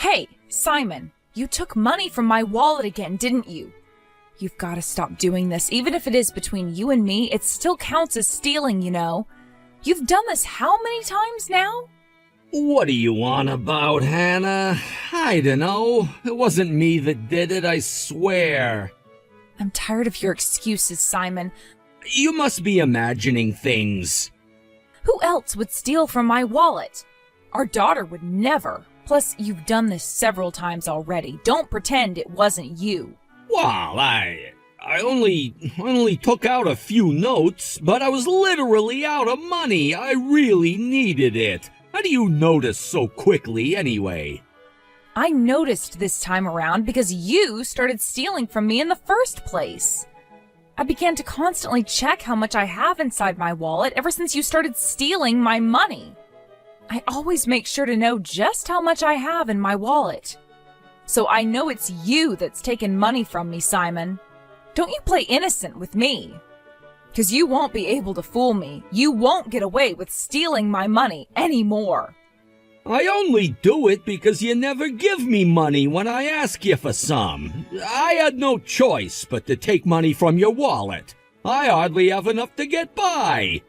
Hey, Simon, you took money from my wallet again, didn't you? You've got to stop doing this. Even if it is between you and me, it still counts as stealing, you know. You've done this how many times now? What are you on about, Hannah? I dunno. It wasn't me that did it, I swear. I'm tired of your excuses, Simon. You must be imagining things. Who else would steal from my wallet? Our daughter would never. Plus, you've done this several times already. Don't pretend it wasn't you. Well, I only took out a few notes, but I was literally out of money. I really needed it. How do you notice so quickly, anyway? I noticed this time around because you started stealing from me in the first place. I began to constantly check how much I have inside my wallet ever since you started stealing my money. I always make sure to know just how much I have in my wallet. So I know it's you that's taken money from me, Simon. Don't you play innocent with me. 'Cause you won't be able to fool me. You won't get away with stealing my money anymore. I only do it because you never give me money when I ask you for some. I had no choice but to take money from your wallet. I hardly have enough to get by.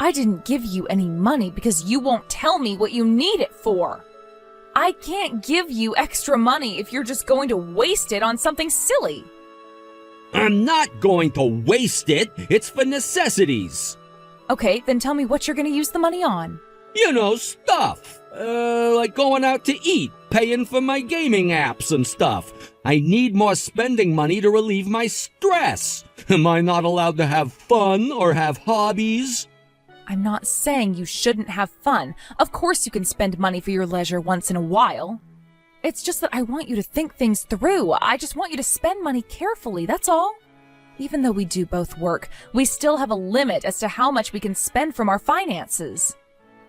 I didn't give you any money because you won't tell me what you need it for. I can't give you extra money if you're just going to waste it on something silly. I'm not going to waste it. It's for necessities. Okay, then tell me what you're going to use the money on. You know, stuff. Like going out to eat, paying for my gaming apps and stuff. I need more spending money to relieve my stress. Am I not allowed to have fun or have hobbies? I'm not saying you shouldn't have fun. Of course you can spend money for your leisure once in a while. It's just that I want you to think things through. I just want you to spend money carefully, that's all. Even though we do both work, we still have a limit as to how much we can spend from our finances.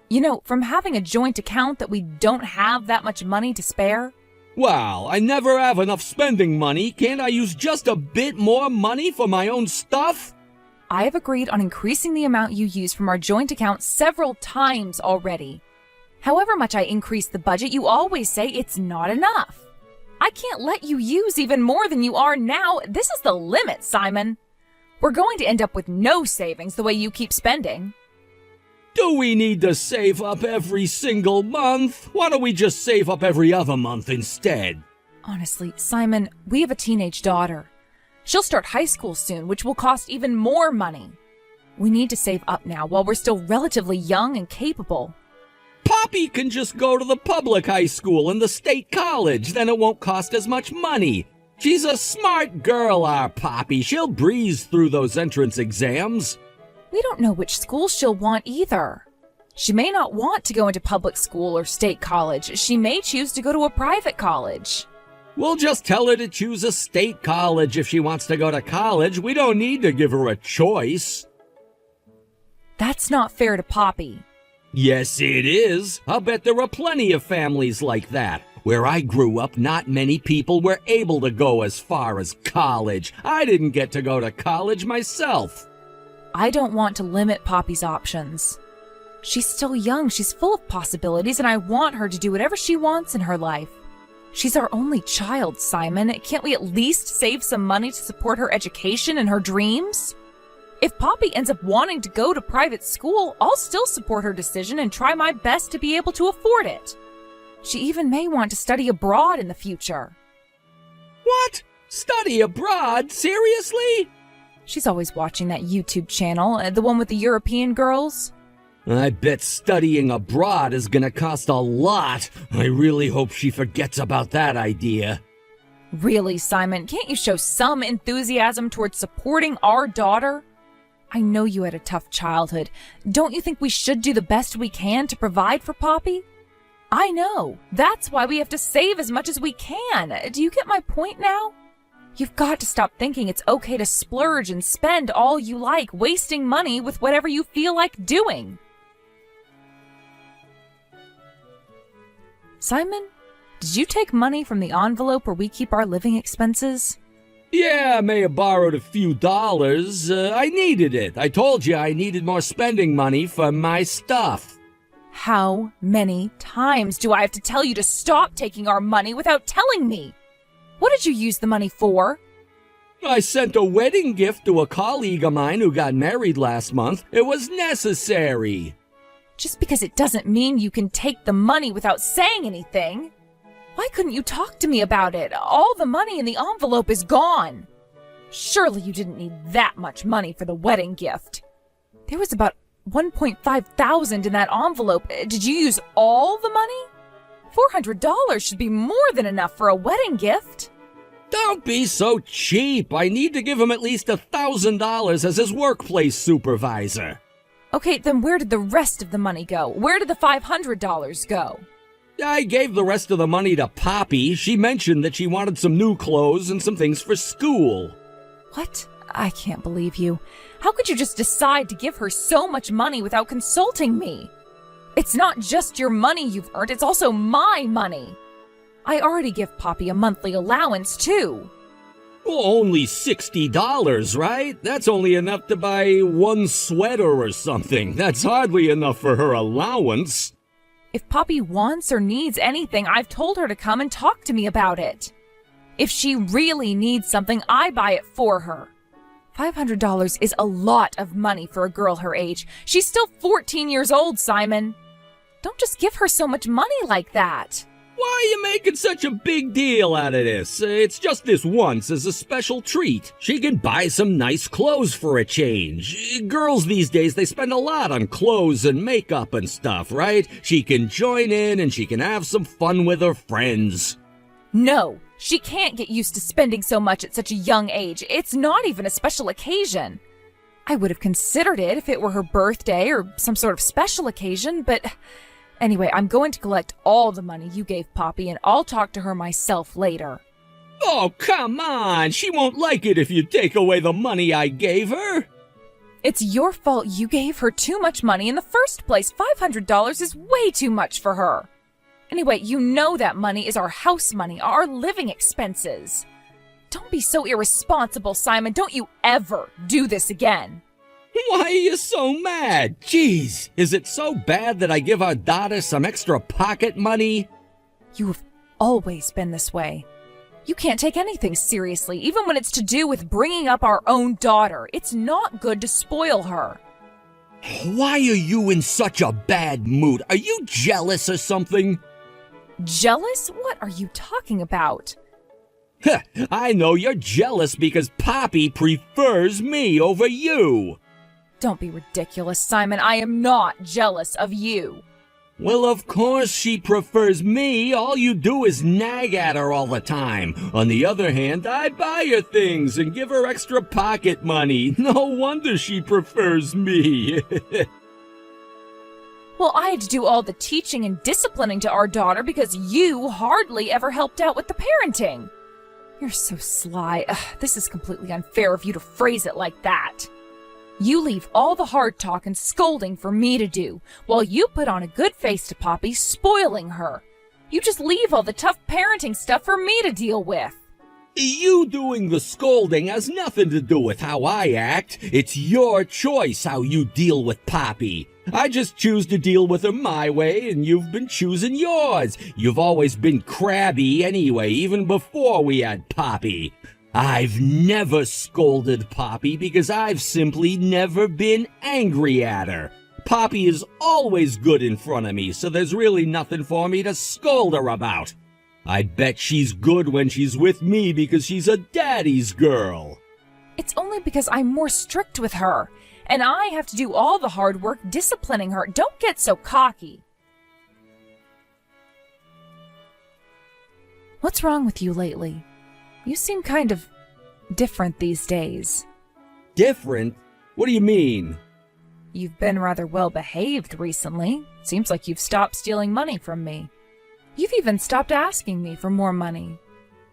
You know, from having a joint account that we don't have that much money to spare. Well, I never have enough spending money. Can't I use just a bit more money for my own stuff? I have agreed on increasing the amount you use from our joint account several times already. However much I increase the budget, you always say it's not enough. I can't let you use even more than you are now. This is the limit, Simon. We're going to end up with no savings the way you keep spending. Do we need to save up every single month? Why don't we just save up every other month instead? Honestly, Simon, we have a teenage daughter. She'll start high school soon, which will cost even more money. We need to save up now while we're still relatively young and capable. Poppy can just go to the public high school and the state college, then it won't cost as much money. She's a smart girl, our Poppy. She'll breeze through those entrance exams. We don't know which school she'll want either. She may not want to go into public school or state college. She may choose to go to a private college. We'll just tell her to choose a state college if she wants to go to college. We don't need to give her a choice. That's not fair to Poppy. Yes, it is. I'll bet there are plenty of families like that. Where I grew up, not many people were able to go as far as college. I didn't get to go to college myself. I don't want to limit Poppy's options. She's still young, she's full of possibilities, and I want her to do whatever she wants in her life. She's our only child, Simon. Can't we at least save some money to support her education and her dreams? If Poppy ends up wanting to go to private school, I'll still support her decision and try my best to be able to afford it. She even may want to study abroad in the future. What? Study abroad? Seriously? She's always watching that YouTube channel, the one with the European girls. I bet studying abroad is gonna cost a lot. I really hope she forgets about that idea. Really, Simon, can't you show some enthusiasm towards supporting our daughter? I know you had a tough childhood. Don't you think we should do the best we can to provide for Poppy? I know. That's why we have to save as much as we can. Do you get my point now? You've got to stop thinking it's okay to splurge and spend all you like, wasting money with whatever you feel like doing. Simon, did you take money from the envelope where we keep our living expenses? Yeah, I may have borrowed a few dollars. I needed it. I told you I needed more spending money for my stuff. How many times do I have to tell you to stop taking our money without telling me? What did you use the money for? I sent a wedding gift to a colleague of mine who got married last month. It was necessary. Just because it doesn't mean you can take the money without saying anything. Why couldn't you talk to me about it? All the money in the envelope is gone. Surely you didn't need that much money for the wedding gift. There was about $1.5 thousand in that envelope. Did you use all the money? $400 should be more than enough for a wedding gift. Don't be so cheap. I need to give him at least $1,000 as his workplace supervisor. Okay, then where did the rest of the money go? Where did the $500 go? I gave the rest of the money to Poppy. She mentioned that she wanted some new clothes and some things for school. What? I can't believe you. How could you just decide to give her so much money without consulting me? It's not just your money you've earned, it's also my money. I already give Poppy a monthly allowance, too. Well, only $60, right? That's only enough to buy one sweater or something. That's hardly enough for her allowance. If Poppy wants or needs anything, I've told her to come and talk to me about it. If she really needs something, I buy it for her. $500 is a lot of money for a girl her age. She's still 14 years old, Simon. Don't just give her so much money like that. Why are you making such a big deal out of this? It's just this once as a special treat. She can buy some nice clothes for a change. Girls these days, they spend a lot on clothes and makeup and stuff, right? She can join in and she can have some fun with her friends. No, she can't get used to spending so much at such a young age. It's not even a special occasion. I would have considered it if it were her birthday or some sort of special occasion, but... Anyway, I'm going to collect all the money you gave Poppy, and I'll talk to her myself later. Oh, come on! She won't like it if you take away the money I gave her! It's your fault you gave her too much money in the first place. $500 is way too much for her. Anyway, you know that money is our house money, our living expenses. Don't be so irresponsible, Simon. Don't you ever do this again. Why are you so mad? Jeez, is it so bad that I give our daughter some extra pocket money? You have always been this way. You can't take anything seriously, even when it's to do with bringing up our own daughter. It's not good to spoil her. Why are you in such a bad mood? Are you jealous or something? Jealous? What are you talking about? I know you're jealous because Poppy prefers me over you. Don't be ridiculous, Simon. I am not jealous of you. Well, of course she prefers me. All you do is nag at her all the time. On the other hand, I buy her things and give her extra pocket money. No wonder she prefers me. Well, I had to do all the teaching and disciplining to our daughter because you hardly ever helped out with the parenting. You're so sly. This is completely unfair of you to phrase it like that. You leave all the hard talk and scolding for me to do, while you put on a good face to Poppy, spoiling her. You just leave all the tough parenting stuff for me to deal with. You doing the scolding has nothing to do with how I act. It's your choice how you deal with Poppy. I just choose to deal with her my way, and you've been choosing yours. You've always been crabby anyway, even before we had Poppy. I've never scolded Poppy because I've simply never been angry at her. Poppy is always good in front of me, so there's really nothing for me to scold her about. I bet she's good when she's with me because she's a daddy's girl. It's only because I'm more strict with her, and I have to do all the hard work disciplining her. Don't get so cocky. What's wrong with you lately? You seem kind of different these days. Different? What do you mean? You've been rather well behaved recently. Seems like you've stopped stealing money from me. You've even stopped asking me for more money.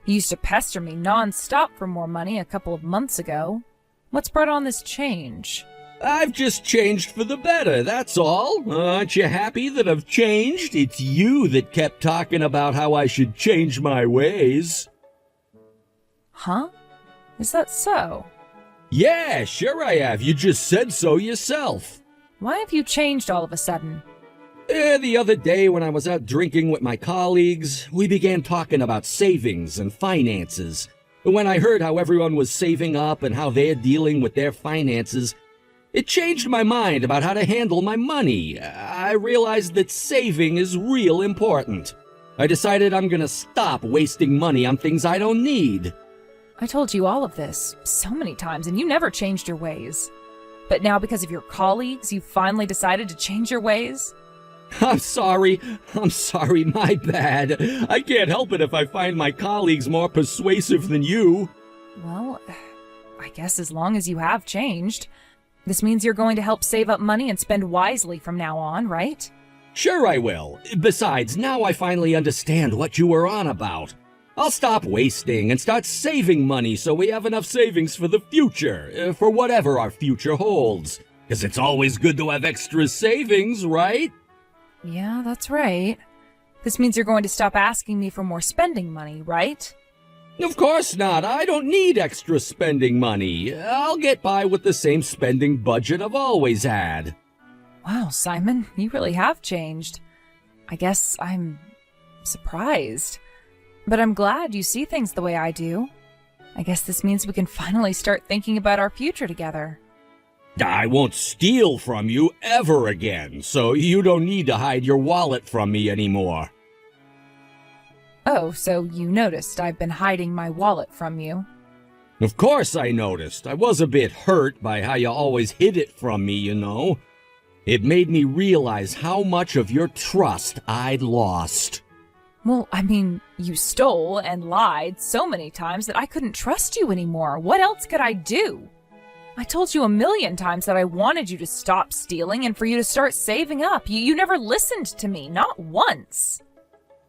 You used to pester me non-stop for more money a couple of months ago. What's brought on this change? I've just changed for the better, that's all. Aren't you happy that I've changed? It's you that kept talking about how I should change my ways. Huh? Is that so? Yeah, sure I have. You just said so yourself. Why have you changed all of a sudden? The other day when I was out drinking with my colleagues, we began talking about savings and finances. When I heard how everyone was saving up and how they're dealing with their finances, it changed my mind about how to handle my money. I realized that saving is real important. I decided I'm gonna stop wasting money on things I don't need. I told you all of this so many times and you never changed your ways. But now because of your colleagues, you finally decided to change your ways? I'm sorry, my bad. I can't help it if I find my colleagues more persuasive than you. Well, I guess as long as you have changed. This means you're going to help save up money and spend wisely from now on, right? Sure I will. Besides, now I finally understand what you were on about. I'll stop wasting and start saving money so we have enough savings for the future, for whatever our future holds. 'Cause it's always good to have extra savings, right? Yeah, that's right. This means you're going to stop asking me for more spending money, right? Of course not. I don't need extra spending money. I'll get by with the same spending budget I've always had. Wow, Simon, you really have changed. I guess I'm surprised. But I'm glad you see things the way I do. I guess this means we can finally start thinking about our future together. I won't steal from you ever again, so you don't need to hide your wallet from me anymore. Oh, so you noticed I've been hiding my wallet from you. Of course I noticed. I was a bit hurt by how you always hid it from me, you know. It made me realize how much of your trust I'd lost. Well, I mean, you stole and lied so many times that I couldn't trust you anymore. What else could I do? I told you a million times that I wanted you to stop stealing and for you to start saving up. You never listened to me, not once.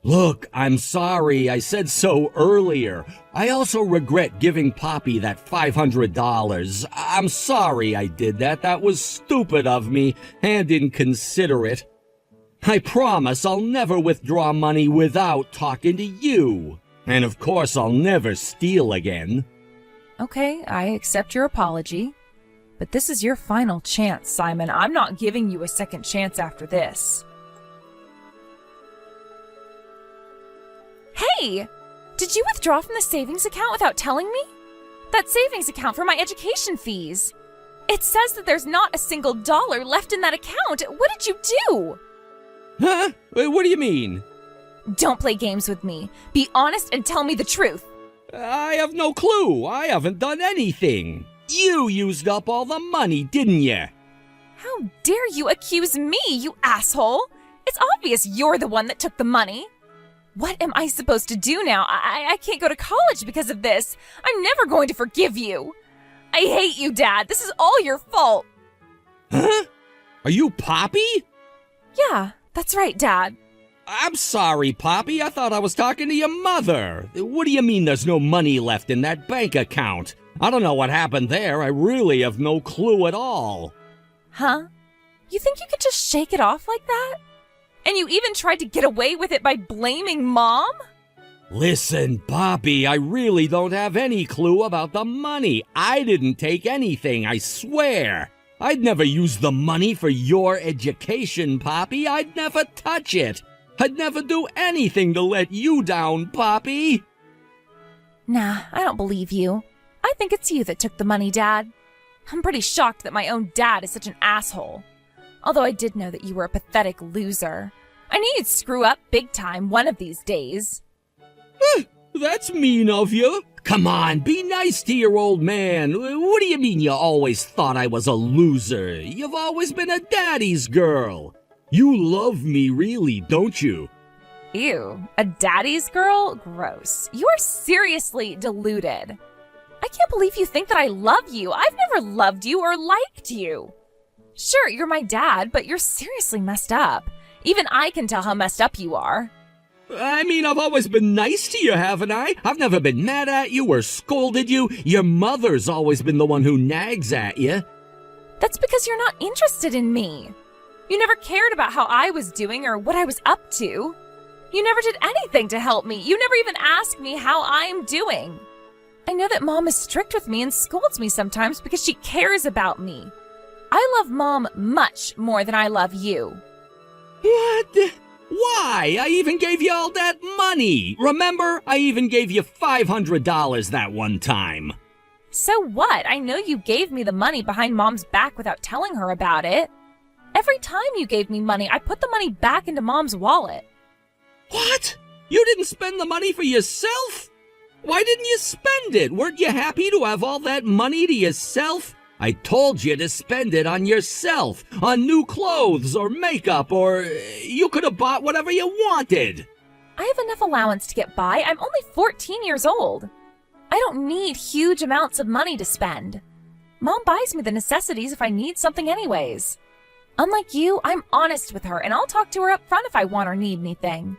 Look, I'm sorry I said so earlier. I also regret giving Poppy that $500. I'm sorry I did that. That was stupid of me and inconsiderate. I promise I'll never withdraw money without talking to you. And of course I'll never steal again. Okay, I accept your apology. But this is your final chance, Simon. I'm not giving you a second chance after this. Hey! Did you withdraw from the savings account without telling me? That savings account for my education fees. It says that there's not a single dollar left in that account. What did you do? Huh? What do you mean? Don't play games with me. Be honest and tell me the truth. I have no clue. I haven't done anything. You used up all the money, didn't you? How dare you accuse me, you asshole? It's obvious you're the one that took the money. What am I supposed to do now? I can't go to college because of this. I'm never going to forgive you. I hate you, Dad. This is all your fault. Huh? Are you Poppy? Yeah, that's right, Dad. I'm sorry, Poppy. I thought I was talking to your mother. What do you mean there's no money left in that bank account? I don't know what happened there. I really have no clue at all. Huh? You think you could just shake it off like that? And you even tried to get away with it by blaming Mom? Listen, Poppy, I really don't have any clue about the money. I didn't take anything, I swear. I'd never use the money for your education, Poppy. I'd never touch it. I'd never do anything to let you down, Poppy. Nah, I don't believe you. I think it's you that took the money, Dad. I'm pretty shocked that my own dad is such an asshole. Although I did know that you were a pathetic loser. I knew you'd screw up big time one of these days. That's mean of you. Come on, be nice to your old man. What do you mean you always thought I was a loser? You've always been a daddy's girl. You love me really, don't you? Ew, a daddy's girl? Gross. You are seriously deluded. I can't believe you think that I love you. I've never loved you or liked you. Sure, you're my dad, but you're seriously messed up. Even I can tell how messed up you are. I mean, I've always been nice to you, haven't I? I've never been mad at you or scolded you. Your mother's always been the one who nags at you. That's because you're not interested in me. You never cared about how I was doing or what I was up to. You never did anything to help me. You never even asked me how I'm doing. I know that Mom is strict with me and scolds me sometimes because she cares about me. I love Mom much more than I love you. What? Why? I even gave you all that money. Remember? I even gave you $500 that one time. So what? I know you gave me the money behind Mom's back without telling her about it. Every time you gave me money, I put the money back into Mom's wallet. What? You didn't spend the money for yourself? Why didn't you spend it? Weren't you happy to have all that money to yourself? I told you to spend it on yourself, on new clothes or makeup, or you could have bought whatever you wanted. I have enough allowance to get by. I'm only 14 years old. I don't need huge amounts of money to spend. Mom buys me the necessities if I need something anyways. Unlike you, I'm honest with her, and I'll talk to her up front if I want or need anything.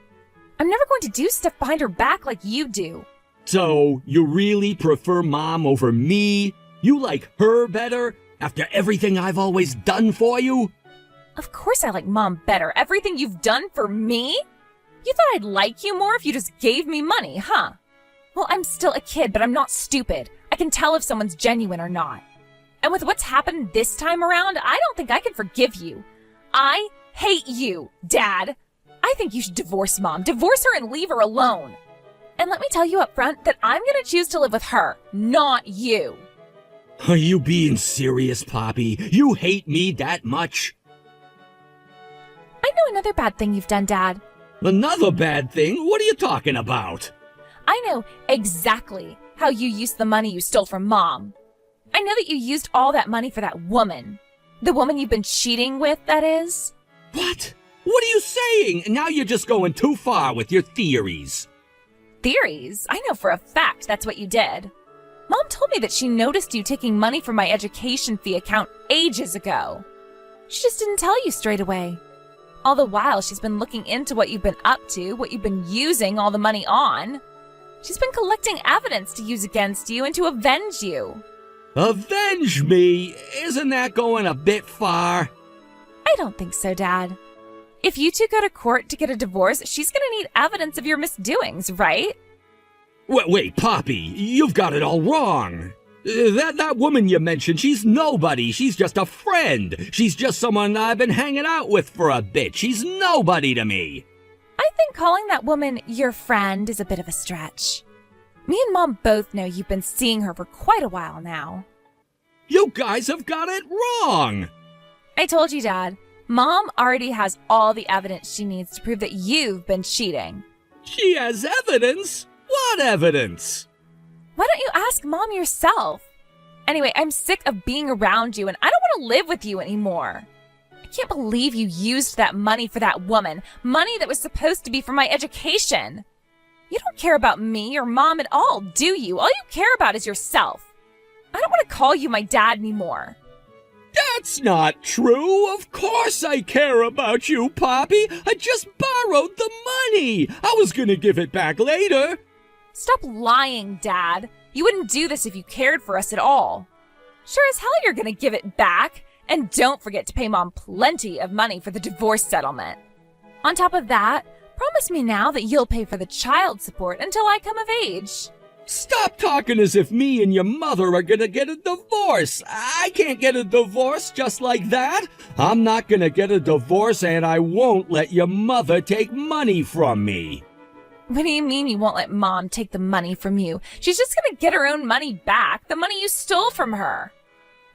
I'm never going to do stuff behind her back like you do. So, you really prefer Mom over me? You like her better after everything I've always done for you? Of course I like Mom better. Everything you've done for me? You thought I'd like you more if you just gave me money, huh? Well, I'm still a kid, but I'm not stupid. I can tell if someone's genuine or not. And with what's happened this time around, I don't think I can forgive you. I hate you, Dad. I think you should divorce Mom. Divorce her and leave her alone. And let me tell you up front that I'm going to choose to live with her, not you. Are you being serious, Poppy? You hate me that much? I know another bad thing you've done, Dad. Another bad thing? What are you talking about? I know exactly how you used the money you stole from Mom. I know that you used all that money for that woman. The woman you've been cheating with, that is. What? What are you saying? Now you're just going too far with your theories. Theories? I know for a fact that's what you did. Mom told me that she noticed you taking money from my education fee account ages ago. She just didn't tell you straight away. All the while, she's been looking into what you've been up to, what you've been using all the money on. She's been collecting evidence to use against you and to avenge you. Avenge me? Isn't that going a bit far? I don't think so, Dad. If you two go to court to get a divorce, she's going to need evidence of your misdoings, right? Wait, Poppy, you've got it all wrong. That woman you mentioned, she's nobody. She's just a friend. She's just someone I've been hanging out with for a bit. She's nobody to me. I think calling that woman your friend is a bit of a stretch. Me and Mom both know you've been seeing her for quite a while now. You guys have got it wrong. I told you, Dad. Mom already has all the evidence she needs to prove that you've been cheating. She has evidence? What evidence? Why don't you ask Mom yourself? Anyway, I'm sick of being around you and I don't want to live with you anymore. I can't believe you used that money for that woman. Money that was supposed to be for my education. You don't care about me or Mom at all, do you? All you care about is yourself. I don't want to call you my dad anymore. That's not true. Of course I care about you, Poppy. I just borrowed the money. I was gonna give it back later. Stop lying, Dad. You wouldn't do this if you cared for us at all. Sure as hell you're gonna give it back. And don't forget to pay Mom plenty of money for the divorce settlement. On top of that, promise me now that you'll pay for the child support until I come of age. Stop talking as if me and your mother are gonna get a divorce. I can't get a divorce just like that. I'm not gonna get a divorce and I won't let your mother take money from me. What do you mean you won't let Mom take the money from you? She's just gonna get her own money back, the money you stole from her.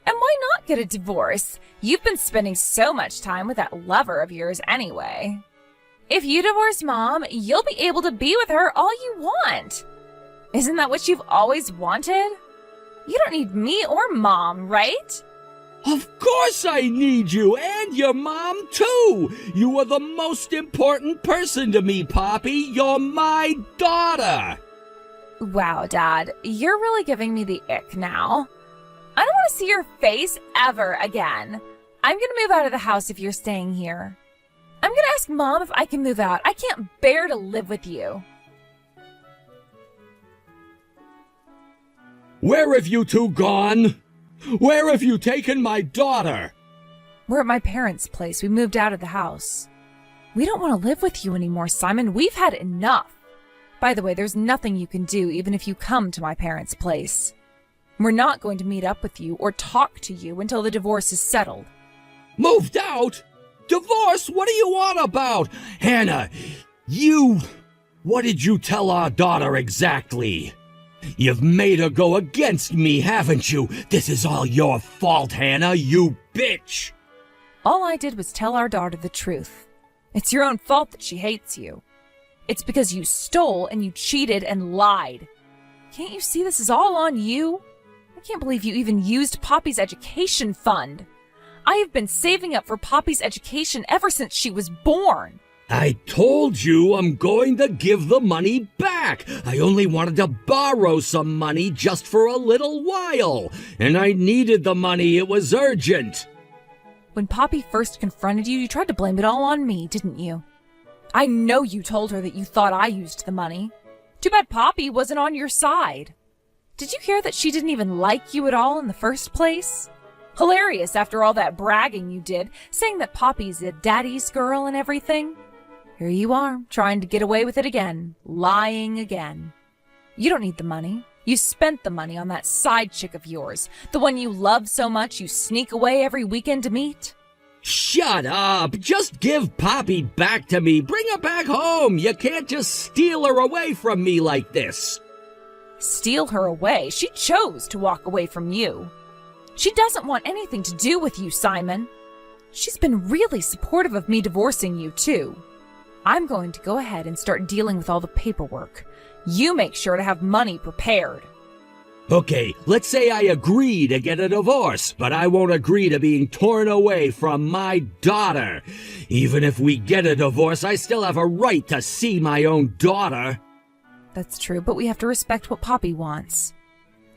And why not get a divorce? You've been spending so much time with that lover of yours anyway. If you divorce Mom, you'll be able to be with her all you want. Isn't that what you've always wanted? You don't need me or Mom, right? Of course I need you, and your mom too. You are the most important person to me, Poppy. You're my daughter. Wow, Dad, you're really giving me the ick now. I don't want to see your face ever again. I'm going to move out of the house if you're staying here. I'm going to ask Mom if I can move out. I can't bear to live with you. Where have you two gone? Where have you taken my daughter? We're at my parents' place. We moved out of the house. We don't want to live with you anymore, Simon. We've had enough. By the way, there's nothing you can do even if you come to my parents' place. We're not going to meet up with you or talk to you until the divorce is settled. Moved out? Divorce? What are you on about? Hannah, what did you tell our daughter exactly? You've made her go against me, haven't you? This is all your fault, Hannah, you bitch! All I did was tell our daughter the truth. It's your own fault that she hates you. It's because you stole and you cheated and lied. Can't you see this is all on you? I can't believe you even used Poppy's education fund. I have been saving up for Poppy's education ever since she was born. I told you I'm going to give the money back. I only wanted to borrow some money just for a little while, and I needed the money. It was urgent. When Poppy first confronted you, you tried to blame it all on me, didn't you? I know you told her that you thought I used the money. Too bad Poppy wasn't on your side. Did you hear that she didn't even like you at all in the first place? Hilarious after all that bragging you did, saying that Poppy's a daddy's girl and everything. Here you are, trying to get away with it again, lying again. You don't need the money. You spent the money on that side chick of yours, the one you love so much you sneak away every weekend to meet. Shut up! Just give Poppy back to me. Bring her back home. You can't just steal her away from me like this. Steal her away? She chose to walk away from you. She doesn't want anything to do with you, Simon. She's been really supportive of me divorcing you, too. I'm going to go ahead and start dealing with all the paperwork. You make sure to have money prepared. Okay, let's say I agree to get a divorce, but I won't agree to being torn away from my daughter. Even if we get a divorce, I still have a right to see my own daughter. That's true, but we have to respect what Poppy wants.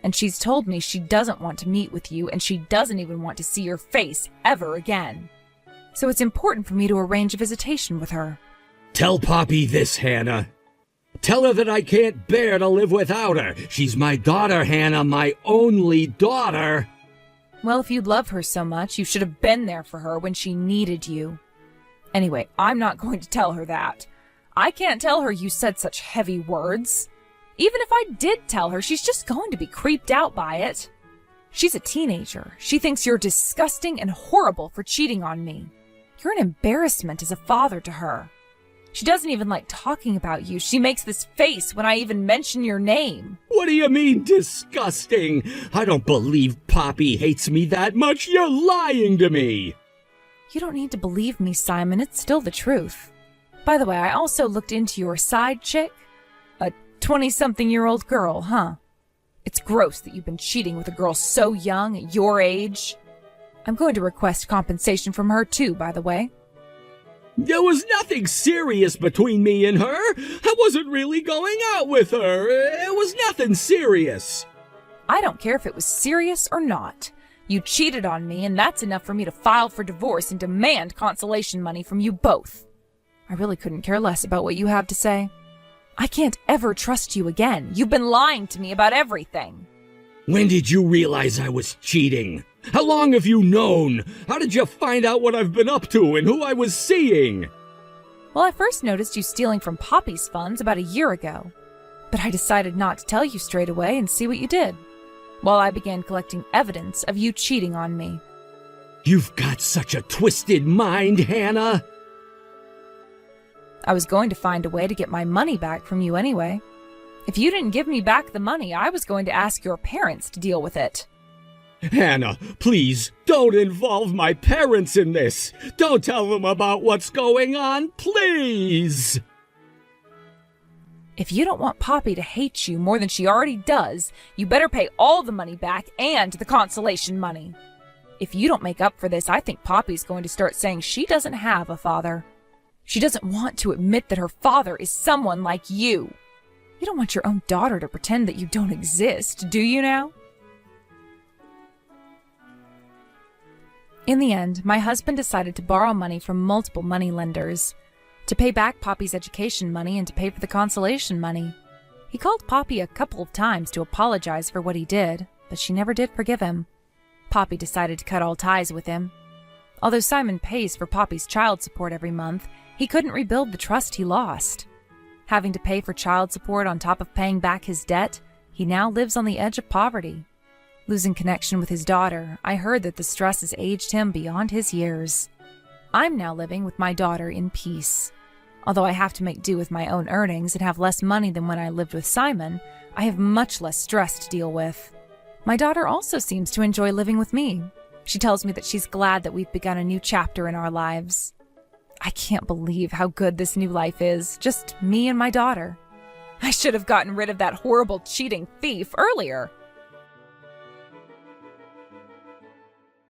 And she's told me she doesn't want to meet with you, and she doesn't even want to see your face ever again. So it's important for me to arrange a visitation with her. Tell Poppy this, Hannah. Tell her that I can't bear to live without her. She's my daughter, Hannah, my only daughter. Well, if you love her so much, you should have been there for her when she needed you. Anyway, I'm not going to tell her that. I can't tell her you said such heavy words. Even if I did tell her, she's just going to be creeped out by it. She's a teenager. She thinks you're disgusting and horrible for cheating on me. You're an embarrassment as a father to her. She doesn't even like talking about you. She makes this face when I even mention your name. What do you mean, disgusting? I don't believe Poppy hates me that much. You're lying to me. You don't need to believe me, Simon. It's still the truth. By the way, I also looked into your side chick. A 20-something-year-old girl, huh? It's gross that you've been cheating with a girl so young at your age. I'm going to request compensation from her too, by the way. There was nothing serious between me and her. I wasn't really going out with her. It was nothing serious. I don't care if it was serious or not. You cheated on me, and that's enough for me to file for divorce and demand consolation money from you both. I really couldn't care less about what you have to say. I can't ever trust you again. You've been lying to me about everything. When did you realize I was cheating? How long have you known? How did you find out what I've been up to and who I was seeing? Well, I first noticed you stealing from Poppy's funds about a year ago. But I decided not to tell you straight away and see what you did, while I began collecting evidence of you cheating on me. You've got such a twisted mind, Hannah. I was going to find a way to get my money back from you anyway. If you didn't give me back the money, I was going to ask your parents to deal with it. Hannah, please, don't involve my parents in this. Don't tell them about what's going on, please. If you don't want Poppy to hate you more than she already does, you better pay all the money back and the consolation money. If you don't make up for this, I think Poppy's going to start saying she doesn't have a father. She doesn't want to admit that her father is someone like you. You don't want your own daughter to pretend that you don't exist, do you now? In the end, my husband decided to borrow money from multiple moneylenders to pay back Poppy's education money and to pay for the consolation money. He called Poppy a couple of times to apologize for what he did, but she never did forgive him. Poppy decided to cut all ties with him. Although Simon pays for Poppy's child support every month, he couldn't rebuild the trust he lost. Having to pay for child support on top of paying back his debt, he now lives on the edge of poverty. Losing connection with his daughter, I heard that the stress has aged him beyond his years. I'm now living with my daughter in peace. Although I have to make do with my own earnings and have less money than when I lived with Simon, I have much less stress to deal with. My daughter also seems to enjoy living with me. She tells me that she's glad that we've begun a new chapter in our lives. I can't believe how good this new life is, just me and my daughter. I should have gotten rid of that horrible cheating thief earlier.